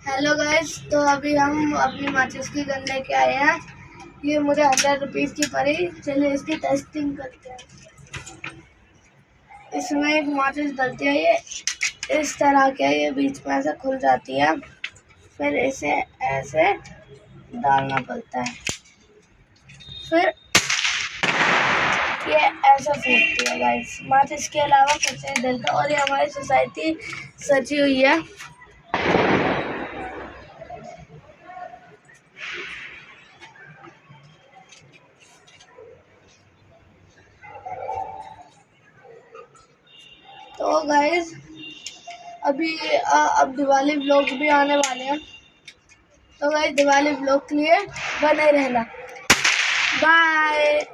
Hello guys, तो अभी हम अपनी माचिस की गन लेके आए हैं। ये मुझे 100 रुपीज़ की पड़ी। चलिए इसकी टेस्टिंग करते हैं। इसमें एक माचिस डलती है, ये इस तरह के, ये बीच में ऐसे खुल जाती है, फिर इसे ऐसे डालना पड़ता है, फिर ये ऐसा फूटती है गाइस। माचिस के अलावा कुछ नहीं डलता। और ये हमारी सोसाइटी सजी हुई है। तो गाइस अभी अब दिवाली व्लॉग भी आने वाले हैं, तो गाइस दिवाली व्लॉग के लिए बने रहना। बाय।